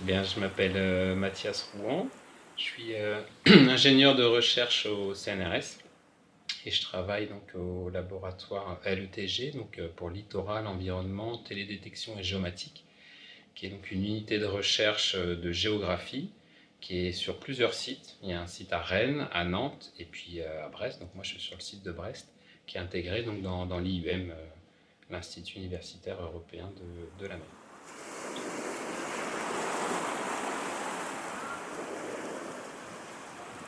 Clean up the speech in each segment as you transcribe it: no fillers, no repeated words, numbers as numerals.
Bien, je m'appelle Mathias Rouen, je suis ingénieur de recherche au CNRS et je travaille donc au laboratoire LETG, donc pour littoral, environnement, télédétection et géomatique, qui est donc une unité de recherche de géographie qui est sur plusieurs sites. Il y a un site à Rennes, à Nantes et puis à Brest. Donc moi je suis sur le site de Brest, qui est intégré donc dans l'IUM, l'Institut universitaire européen de la mer.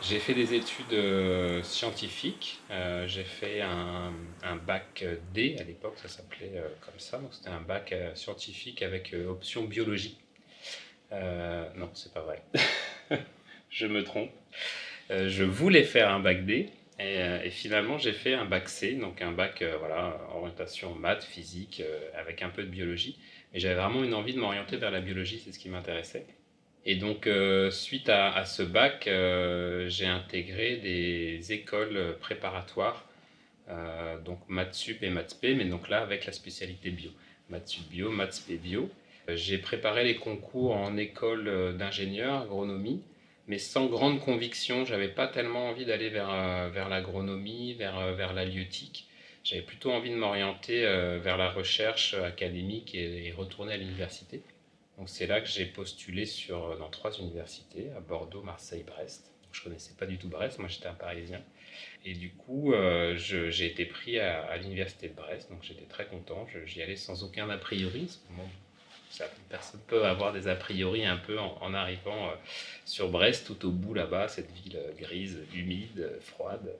J'ai fait des études scientifiques. J'ai fait un bac D à l'époque, ça s'appelait comme ça. Donc c'était un bac scientifique avec option biologie. Non, c'est pas vrai. Je me trompe. Je voulais faire un bac D et finalement j'ai fait un bac C, donc un bac voilà, orientation maths, physique, avec un peu de biologie. Mais j'avais vraiment une envie de m'orienter vers la biologie, c'est ce qui m'intéressait. Et donc, suite à ce bac, j'ai intégré des écoles préparatoires, donc maths sup et maths spé, mais donc là avec la spécialité bio. Maths sup bio, maths spé bio. J'ai préparé les concours en école d'ingénieur, agronomie, mais sans grande conviction. J'avais pas tellement envie d'aller vers l'agronomie, vers l'halieutique. J'avais plutôt envie de m'orienter vers la recherche académique et retourner à l'université. Donc c'est là que j'ai postulé dans 3 universités, à Bordeaux, Marseille, Brest. Donc, je ne connaissais pas du tout Brest, moi j'étais un Parisien. Et du coup, j'ai été pris à l'université de Brest, donc j'étais très content. J'y allais sans aucun a priori. Parce que, bon, personne peut avoir des a priori un peu en arrivant sur Brest, tout au bout là-bas, cette ville grise, humide, froide.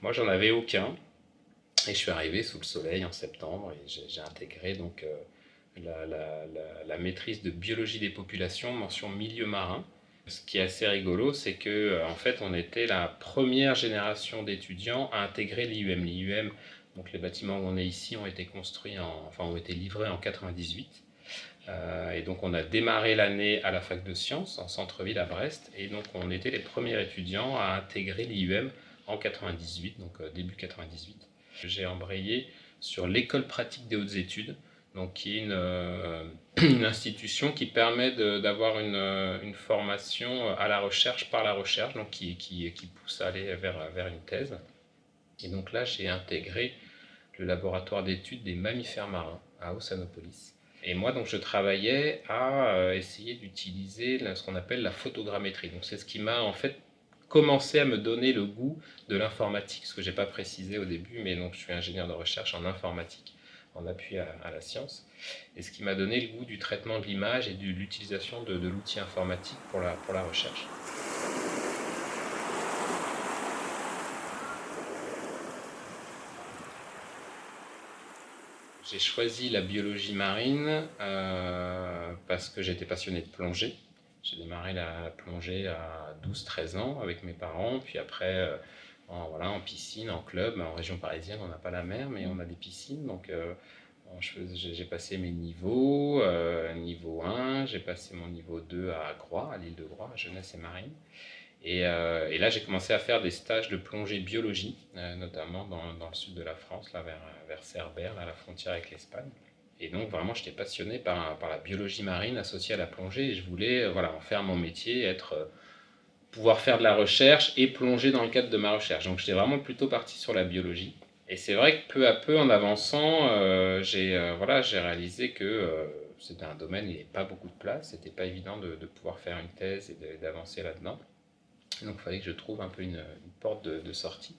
Moi j'en avais aucun. Et je suis arrivé sous le soleil en septembre et j'ai intégré donc la maîtrise de biologie des populations, mention milieu marin. Ce qui est assez rigolo, c'est que en fait, on était la première génération d'étudiants à intégrer l'IUM. L'IUM, donc les bâtiments où on est ici, ont été construits, enfin ont été livrés en 98. Et donc on a démarré l'année à la fac de sciences, en centre-ville à Brest, et donc on était les premiers étudiants à intégrer l'IUM en 98, donc début 98. J'ai embrayé sur l'école pratique des hautes études, donc qui est une institution qui permet d'avoir une formation à la recherche par la recherche, donc qui pousse à aller vers une thèse. Et donc là, j'ai intégré le laboratoire d'études des mammifères marins à Ossanopolis. Et moi, donc, je travaillais à essayer d'utiliser ce qu'on appelle la photogrammétrie. Donc, c'est ce qui m'a en fait commencé à me donner le goût de l'informatique, ce que j'ai pas précisé au début, mais donc je suis ingénieur de recherche en informatique, en appui à la science, et ce qui m'a donné le goût du traitement de l'image et de l'utilisation de l'outil informatique pour la recherche. J'ai choisi la biologie marine parce que j'étais passionné de plongée. J'ai démarré la plongée à 12-13 ans avec mes parents, puis après voilà, en piscine, en club. En région parisienne, on n'a pas la mer, mais on a des piscines. Donc j'ai passé mes niveaux, niveau 1, j'ai passé mon niveau 2 à Groix, à l'île de Groix, à Jeunesse et Marine. Et là, j'ai commencé à faire des stages de plongée biologie, notamment dans le sud de la France, là, vers Cerbère, là, à la frontière avec l'Espagne. Et donc, vraiment, j'étais passionné par la biologie marine associée à la plongée. Et je voulais voilà, en faire mon métier, pouvoir faire de la recherche et plonger dans le cadre de ma recherche. Donc, j'étais vraiment plutôt parti sur la biologie. Et c'est vrai que peu à peu, en avançant, voilà, j'ai réalisé que c'était un domaine où il n'y avait pas beaucoup de place. C'était pas évident de pouvoir faire une thèse et d'avancer là-dedans. Donc il fallait que je trouve un peu une porte de sortie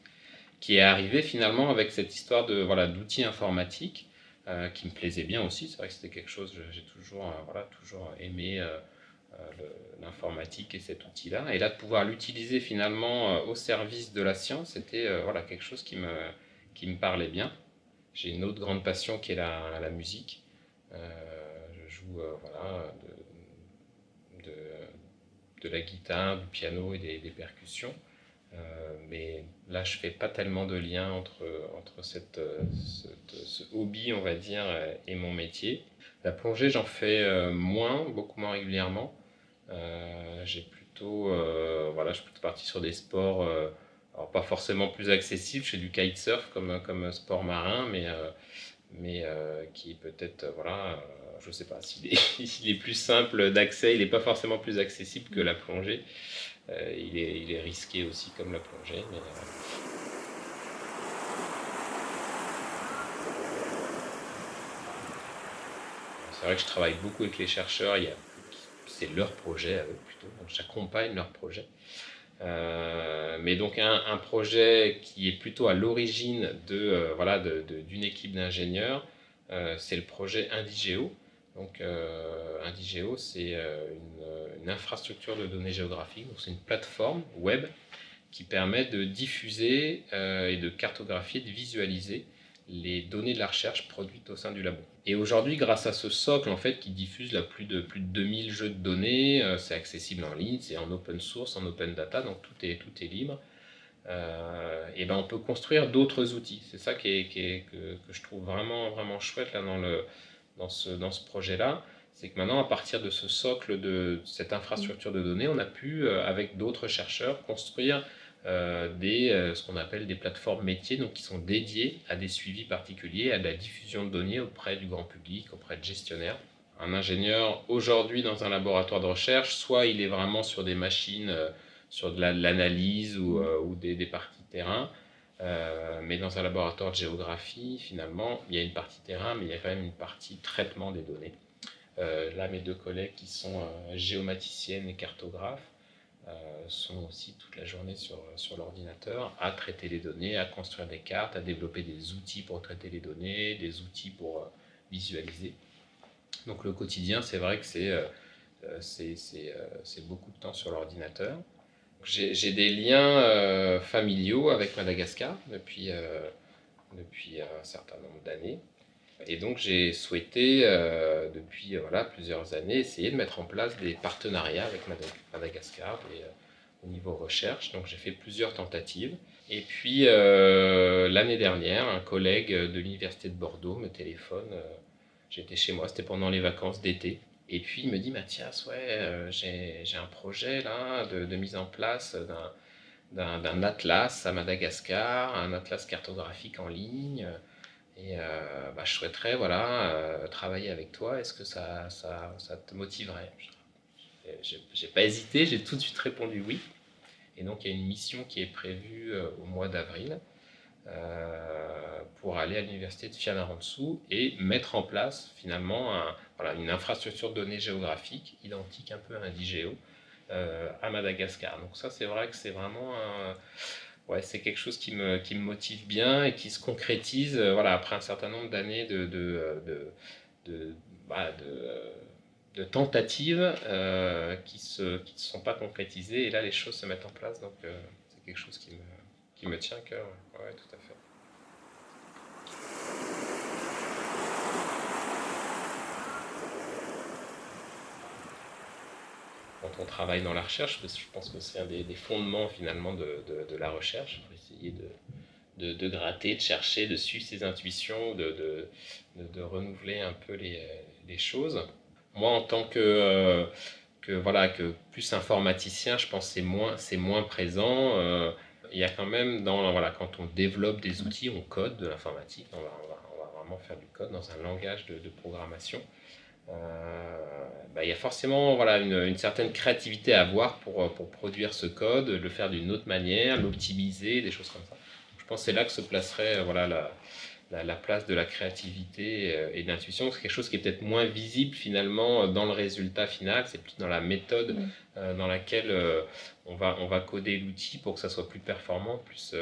qui est arrivée finalement avec cette histoire voilà, d'outils informatiques qui me plaisait bien aussi. C'est vrai que c'était quelque chose, j'ai toujours aimé l'informatique et cet outil-là. Et là, de pouvoir l'utiliser finalement au service de la science, c'était voilà, quelque chose qui me parlait bien. J'ai une autre grande passion qui est la musique. Je joue voilà, de la guitare, du piano et des percussions. Mais là, je fais pas tellement de lien entre ce hobby, on va dire, et mon métier. La plongée, j'en fais beaucoup moins régulièrement. Voilà, je suis plutôt parti sur des sports, alors pas forcément plus accessibles. Je fais du kitesurf comme sport marin, mais qui est peut-être voilà, je ne sais pas s'il est plus simple d'accès, il n'est pas forcément plus accessible que la plongée. Il est risqué aussi comme la plongée. Mais, c'est vrai que je travaille beaucoup avec les chercheurs, c'est leur projet à eux plutôt, donc j'accompagne leur projet. Mais donc un projet qui est plutôt à l'origine d'une équipe d'ingénieurs, c'est le projet Indigeo. Donc Indigeo, c'est une infrastructure de données géographiques, donc c'est une plateforme web qui permet de diffuser et de cartographier, de visualiser les données de la recherche produites au sein du labo. Et aujourd'hui, grâce à ce socle en fait, qui diffuse plus de 2000 jeux de données, c'est accessible en ligne, c'est en open source, en open data, donc tout est libre. Et ben on peut construire d'autres outils. C'est ça que je trouve vraiment chouette là, dans ce projet-là. C'est que maintenant, à partir de ce socle, de cette infrastructure de données, on a pu, avec d'autres chercheurs, construire ce qu'on appelle des plateformes métiers, donc qui sont dédiées à des suivis particuliers, à de la diffusion de données auprès du grand public, auprès de gestionnaires. Un ingénieur, aujourd'hui, dans un laboratoire de recherche, soit il est vraiment sur des machines, sur de l'analyse ou des parties terrain, mais dans un laboratoire de géographie, finalement, il y a une partie terrain, mais il y a quand même une partie traitement des données. Là, mes deux collègues qui sont géomaticiennes et cartographes sont aussi toute la journée sur l'ordinateur à traiter les données, à construire des cartes, à développer des outils pour traiter les données, des outils pour visualiser. Donc le quotidien, c'est vrai que c'est beaucoup de temps sur l'ordinateur. J'ai des liens familiaux avec Madagascar depuis un certain nombre d'années. Et donc j'ai souhaité, depuis plusieurs années, essayer de mettre en place des partenariats avec Madagascar au niveau recherche. Donc j'ai fait plusieurs tentatives. Et puis l'année dernière, un collègue de l'université de Bordeaux me téléphone. J'étais chez moi, c'était pendant les vacances d'été. Et puis il me dit, Mathias, ouais, j'ai un projet là de mise en place d'un atlas à Madagascar, un atlas cartographique en ligne. Et je souhaiterais travailler avec toi. Est-ce que ça te motiverait? J'ai pas hésité, j'ai tout de suite répondu oui. Et donc il y a une mission qui est prévue au mois d'avril pour aller à l'université de Fianarantsoa et mettre en place finalement une infrastructure de données géographiques identique un peu à Indigeo à Madagascar. Donc ça, c'est vrai que c'est vraiment c'est quelque chose qui me motive bien et qui se concrétise après un certain nombre d'années de tentatives qui ne sont pas concrétisées. Et là, les choses se mettent en place. Donc c'est quelque chose qui me tient à cœur. Ouais, tout à fait. Quand on travaille dans la recherche, je pense que c'est un des fondements finalement de la recherche, pour essayer de gratter, de chercher, de suivre ses intuitions, de renouveler un peu les choses. Moi, en tant que plus informaticien, je pense que c'est moins présent. Il y a quand même, quand on développe des outils, on code de l'informatique, on va vraiment faire du code dans un langage de programmation. Il y a forcément une certaine créativité à avoir pour produire ce code, le faire d'une autre manière, l'optimiser, des choses comme ça. Je pense que c'est là que se placerait la place de la créativité et de l'intuition. C'est quelque chose qui est peut-être moins visible finalement dans le résultat final, c'est plus dans la méthode dans laquelle on va coder l'outil pour que ça soit plus performant, plus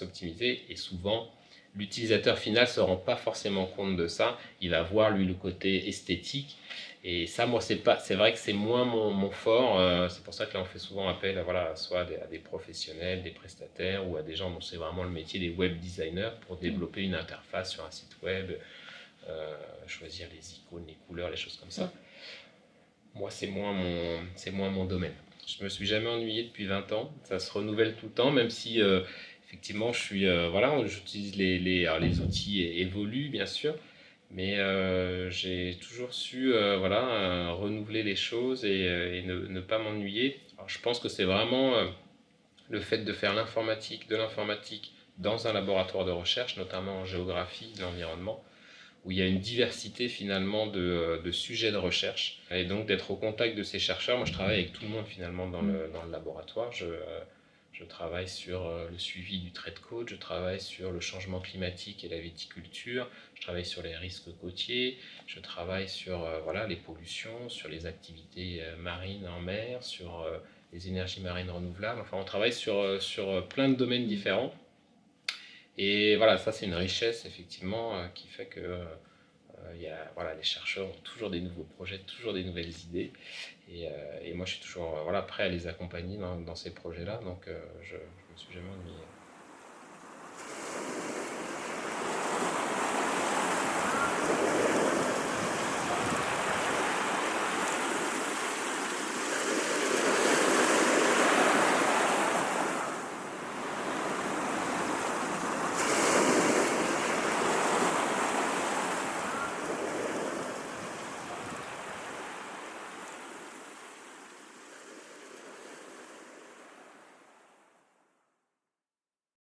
optimisé. Et souvent, l'utilisateur final ne se rend pas forcément compte de ça. Il va voir, lui, le côté esthétique. Et ça, moi, c'est vrai que c'est moins mon fort. C'est pour ça que là, on fait souvent appel soit à des professionnels, des prestataires ou à des gens dont c'est vraiment le métier des web designers pour développer une interface sur un site web, choisir les icônes, les couleurs, les choses comme ça. Moi, c'est moins mon domaine. Je me suis jamais ennuyé depuis 20 ans. Ça se renouvelle tout le temps, même si effectivement, j'utilise les outils évoluent bien sûr, mais j'ai toujours su renouveler les choses et ne pas m'ennuyer. Alors, je pense que c'est vraiment le fait de faire de l'informatique dans un laboratoire de recherche, notamment en géographie de l'environnement, où il y a une diversité finalement de sujets de recherche. Et donc d'être au contact de ces chercheurs, moi je travaille avec tout le monde finalement dans le laboratoire. Je travaille sur le suivi du trait de côte, je travaille sur le changement climatique et la viticulture, je travaille sur les risques côtiers, je travaille sur voilà, les pollutions, sur les activités marines en mer, sur les énergies marines renouvelables. Enfin, on travaille sur plein de domaines différents. Et voilà, ça c'est une richesse effectivement qui fait que voilà, les chercheurs ont toujours des nouveaux projets, toujours des nouvelles idées. Et moi je suis toujours voilà, prêt à les accompagner dans ces projets-là, donc je ne me suis jamais ennuyé.